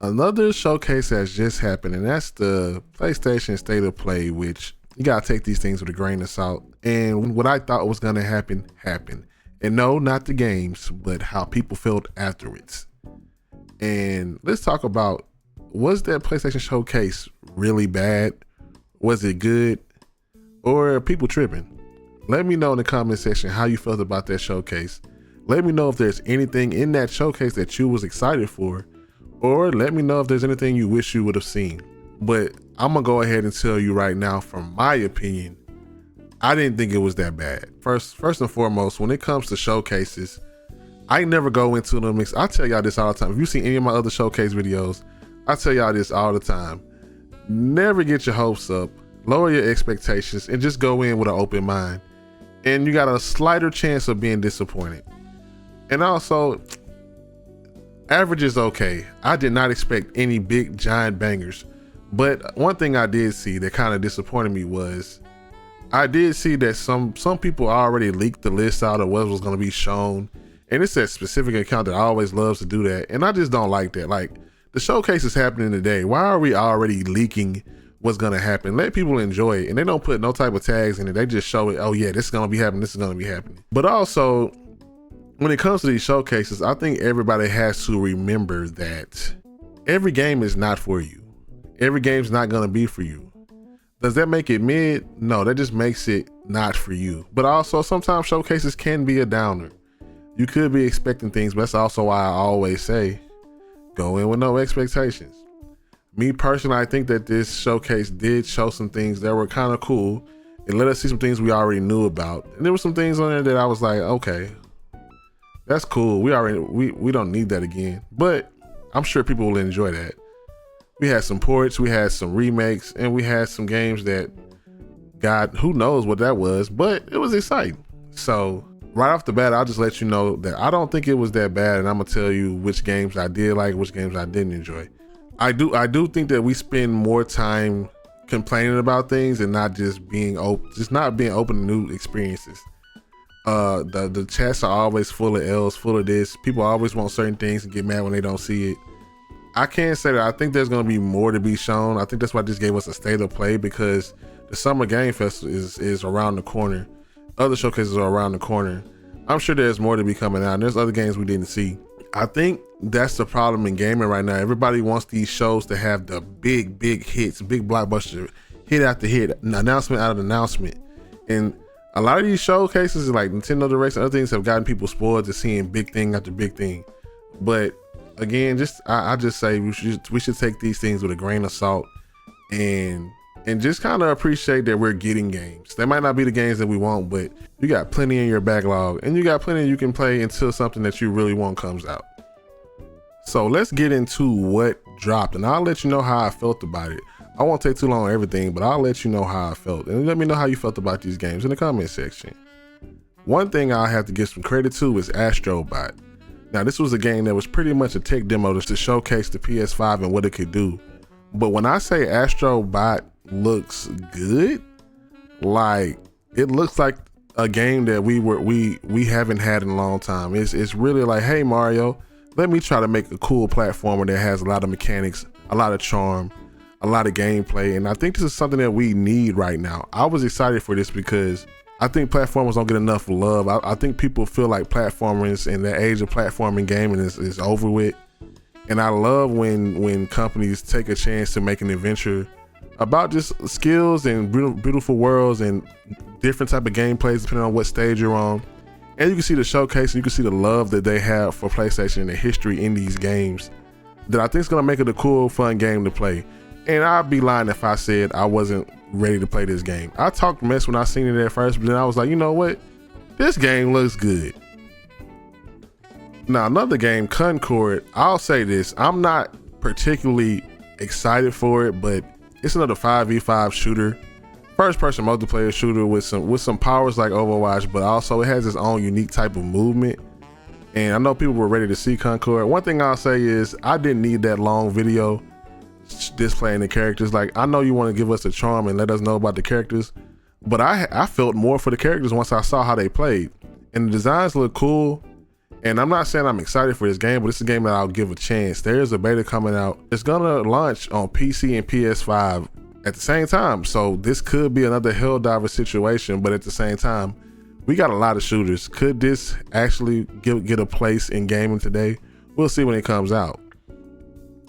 Another showcase has just happened, and that's the PlayStation State of Play, which you gotta take these things with a grain of salt. And what I thought was gonna happen, happened. And no, not the games, but how people felt afterwards. And let's talk about, was that PlayStation Showcase really bad? Was it good? Or are people tripping? Let me know in the comment section how you felt about that showcase. Let me know if there's anything in that showcase that you was excited for, or let me know if there's anything you wish you would have seen. But I'm gonna go ahead and tell you right now, from my opinion, I didn't think it was that bad. First and foremost, when it comes to showcases, I never go into them. I tell y'all this all the time. If you see any of my other showcase videos, I tell y'all this all the time. Never get your hopes up, lower your expectations, and just go in with an open mind. And you got a slighter chance of being disappointed. And also, average is okay. I did not expect any big giant bangers. But one thing I did see that kind of disappointed me was, I did see that some people already leaked the list out of what was going to be shown. And it's that specific account that always loves to do that. And I just don't like that. Like, the showcase is happening today. Why are we already leaking what's going to happen? Let people enjoy it. And they don't put no type of tags in it. They just show it. Oh yeah, this is going to be happening. This is going to be happening. But also, when it comes to these showcases, I think everybody has to remember that every game is not for you. Every game's not going to be for you. Does that make it mid? No, that just makes it not for you. But also, sometimes showcases can be a downer. You could be expecting things, but that's also why I always say, go in with no expectations. Me personally, I think that this showcase did show some things that were kind of cool. It let us see some things we already knew about. And there were some things on there that I was like, okay, that's cool. We don't need that again. But I'm sure people will enjoy that. We had some ports, we had some remakes, and we had some games that, God, who knows what that was, but it was exciting. So right off the bat, I'll just let you know that I don't think it was that bad, and I'm gonna tell you which games I did like, which games I didn't enjoy. I do think that we spend more time complaining about things and not just being open, to new experiences. The chats are always full of L's, full of this. People always want certain things and get mad when they don't see it. I can't say that. I think there's going to be more to be shown. I think that's why this gave us a state of play, because the Summer Game Festival is around the corner. Other showcases are around the corner. I'm sure there's more to be coming out. And there's other games we didn't see. I think that's the problem in gaming right now. Everybody wants these shows to have the big hits, big blockbuster, hit after hit, announcement out of announcement. And a lot of these showcases, like Nintendo Directs and other things, have gotten people spoiled to seeing big thing after big thing. But again, I just say we should take these things with a grain of salt and just kind of appreciate that we're getting games. They might not be the games that we want, but you got plenty in your backlog, and you got plenty you can play until something that you really want comes out. So let's get into what dropped, and I'll let you know how I felt about it. I won't take too long on everything, but I'll let you know how I felt, and let me know how you felt about these games in the comment section. One thing I'll have to give some credit to is Astrobot. Now, this was a game that was pretty much a tech demo to showcase the PS5 and what it could do. But when I say Astrobot looks good, like, it looks like a game that we haven't had in a long time. It's really like, hey Mario, let me try to make a cool platformer that has a lot of mechanics, a lot of charm, a lot of gameplay. And I think this is something that we need right now. I was excited for this because I think platformers don't get enough love. I think people feel like platformers and the age of platforming gaming is over with. And I love when companies take a chance to make an adventure about just skills and beautiful worlds and different type of gameplays depending on what stage you're on. And you can see the showcase, and you can see the love that they have for PlayStation and the history in these games that I think is going to make it a cool, fun game to play. And I'd be lying if I said I wasn't ready to play this game. I talked mess when I seen it at first, but then I was like, you know what? This game looks good. Now, another game, Concord, I'll say this. I'm not particularly excited for it, but it's another 5v5 shooter. First-person multiplayer shooter with some powers like Overwatch, but also it has its own unique type of movement. And I know people were ready to see Concord. One thing I'll say is I didn't need that long video displaying the characters. Like, I know you want to give us a charm and let us know about the characters, but I felt more for the characters once I saw how they played. And the designs look cool. And I'm not saying I'm excited for this game, but it's a game that I'll give a chance. There's a beta coming out. It's gonna launch on PC and PS5 at the same time. So this could be another Helldiver situation, but at the same time, we got a lot of shooters. Could this actually get a place in gaming today? We'll see when it comes out.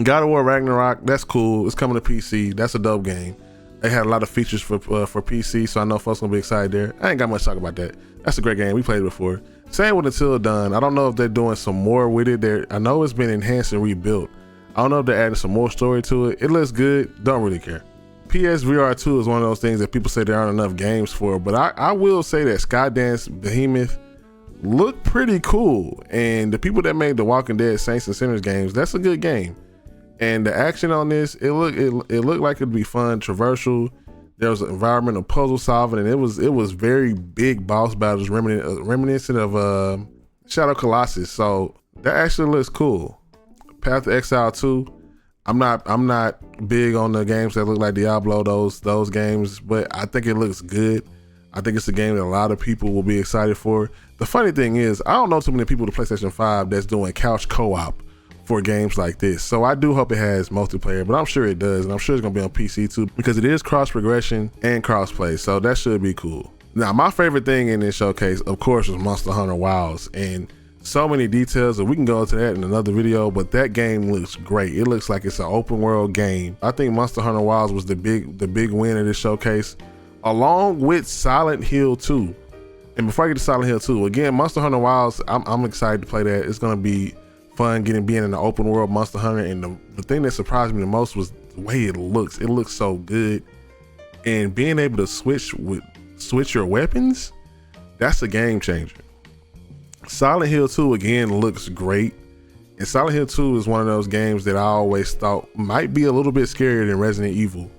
God of War Ragnarok, that's cool. It's coming to PC. That's a dope game. They had a lot of features for PC, so I know folks gonna be excited there. I ain't got much to talk about that. That's a great game. We played it before. Same with Until Dawn. I don't know if they're doing some more with it. I know it's been enhanced and rebuilt. I don't know if they're adding some more story to it. It looks good. Don't really care. PSVR 2 is one of those things that people say there aren't enough games for, but I will say that Skydance Behemoth looked pretty cool. And the people that made the Walking Dead Saints and Sinners games, that's a good game. And the action on this, it looked like it'd be fun, traversal. There was an environmental puzzle solving, and it was very big boss battles, reminiscent of Shadow Colossus. So that actually looks cool. Path to Exile 2. I'm not big on the games that look like Diablo, those games, but I think it looks good. I think it's a game that a lot of people will be excited for. The funny thing is, I don't know too many people with the PlayStation 5 that's doing couch co-op for games like this. So I do hope it has multiplayer, but I'm sure it does, and I'm sure it's gonna be on PC too, because it is cross progression and cross play, so that should be cool. Now, my favorite thing in this showcase, of course, was Monster Hunter Wilds, and so many details, and we can go into that in another video, but that game looks great. It looks like it's an open world game. I think Monster Hunter Wilds was the big win of this showcase, along with Silent Hill 2. And before I get to Silent Hill 2, again, Monster Hunter Wilds, I'm excited to play that. It's gonna be fun being in the open world Monster Hunter, and the thing that surprised me the most was the way it looks. It looks so good, and being able to switch your weapons, that's a game changer. Silent Hill 2 again looks great, and Silent Hill 2 is one of those games that I always thought might be a little bit scarier than Resident Evil,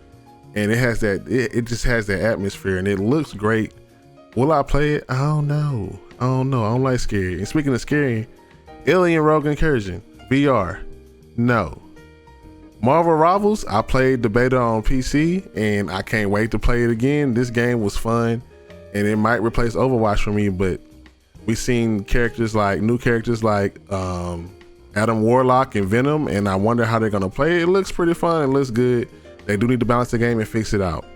and it has that it just has that atmosphere, and it looks great. Will I play it? I don't know. I don't like scary. And speaking of scary, Alien Rogue Incursion VR, no. Marvel Rivals, I played the beta on PC, and I can't wait to play it again. This game was fun, and it might replace Overwatch for me, but we've seen new characters like Adam Warlock and Venom, and I wonder how they're gonna play it. It looks pretty fun. It looks good. They do need to balance the game and fix it out.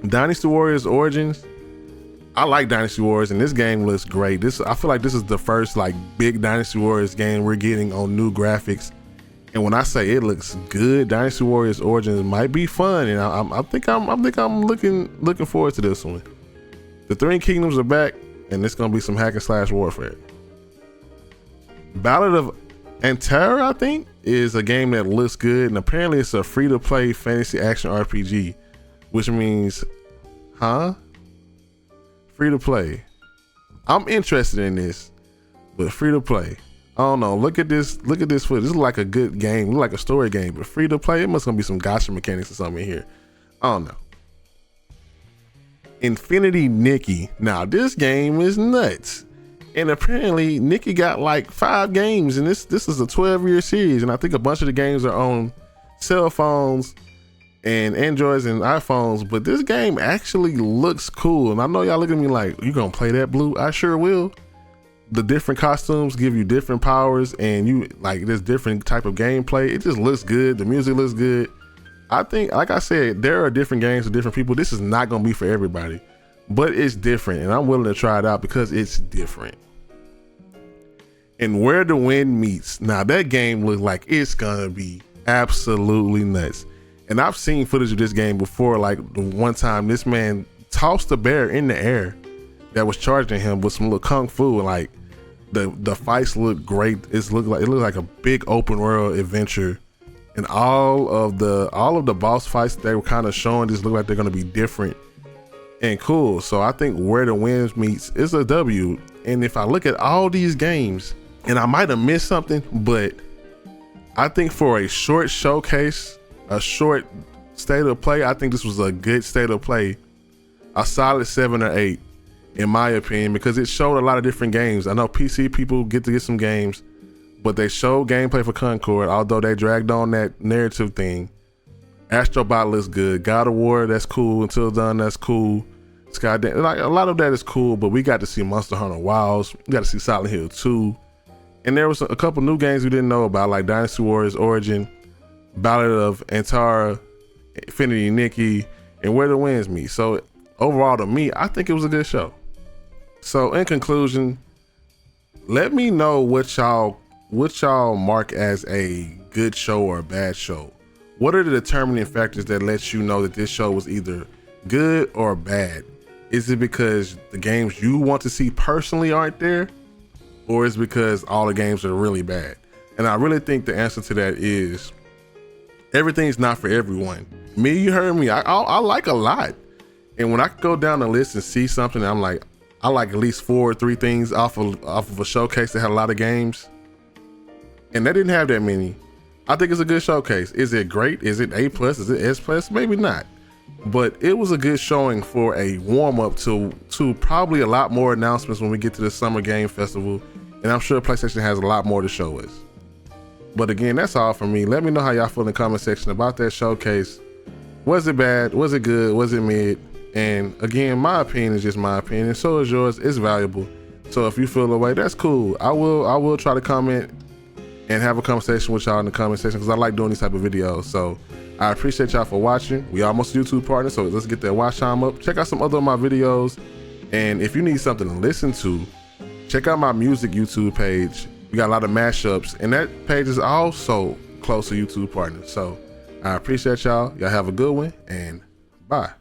Dynasty Warriors Origins, I like Dynasty Warriors, and this game looks great. I feel like this is the first like big Dynasty Warriors game we're getting on new graphics. And when I say it looks good, Dynasty Warriors Origins might be fun, and I think I'm looking forward to this one. The Three Kingdoms are back, and it's gonna be some hack and slash warfare. Ballad of Antara, I think, is a game that looks good, and apparently it's a free-to-play fantasy action RPG, which means, free to play. I'm interested in this, but free to play. I don't know. Look at this footage. This is like a good game, like a story game, but free to play. It must gonna be some gotcha mechanics or something in here. I don't know. Infinity Nikki. Now this game is nuts, and apparently Nikki got like 5 games, and this is a 12-year series, and I think a bunch of the games are on cell phones and Androids and iPhones, but this game actually looks cool. And I know y'all look at me like, you gonna play that, Blue? I sure will. The different costumes give you different powers, and there's different type of gameplay. It just looks good. The music looks good. I think, like I said, there are different games for different people. This is not gonna be for everybody, but it's different, and I'm willing to try it out because it's different. And Where the Wind Meets. Now that game looks like it's gonna be absolutely nuts. And I've seen footage of this game before. Like the one time this man tossed a bear in the air that was charging him with some little kung fu, and like the fights look great. It looked like a big open world adventure, and all of the boss fights they were kind of showing just look like they're gonna be different and cool. So I think Where the Wind Meets is a W. And if I look at all these games, and I might have missed something, but I think for a short showcase, a short state of play, I think this was a good state of play. A solid 7 or 8, in my opinion, because it showed a lot of different games. I know PC people get to get some games, but they showed gameplay for Concord, although they dragged on that narrative thing. Astrobot looks good. God of War, that's cool. Until Dawn, that's cool. Skydance. Like a lot of that is cool, but we got to see Monster Hunter Wilds. We got to see Silent Hill 2. And there was a couple new games we didn't know about, like Dynasty Warriors Origin, Ballad of Antara, Infinity Nikki, and Where the Winds Meet. So overall to me, I think it was a good show. So in conclusion, let me know what y'all mark as a good show or a bad show. What are the determining factors that let you know that this show was either good or bad? Is it because the games you want to see personally aren't there? Or is it because all the games are really bad? And I really think the answer to that is everything's not for everyone. Me, you heard me, I like a lot. And when I go down the list and see something, I'm like, I like at least 4 or 3 things off of a showcase that had a lot of games. And they didn't have that many. I think it's a good showcase. Is it great? Is it A+? Is it S+? Maybe not. But it was a good showing for a warm-up to probably a lot more announcements when we get to the Summer Game Festival. And I'm sure PlayStation has a lot more to show us. But again, that's all from me. Let me know how y'all feel in the comment section about that showcase. Was it bad? Was it good? Was it mid? And again, my opinion is just my opinion. So is yours. It's valuable. So if you feel the way, that's cool. I will try to comment and have a conversation with y'all in the comment section because I like doing these type of videos. So I appreciate y'all for watching. We almost YouTube partners, so let's get that watch time up. Check out some other of my videos. And if you need something to listen to, check out my music YouTube page. We got a lot of mashups, and that page is also close to YouTube partners. So I appreciate y'all. Y'all have a good one, and bye.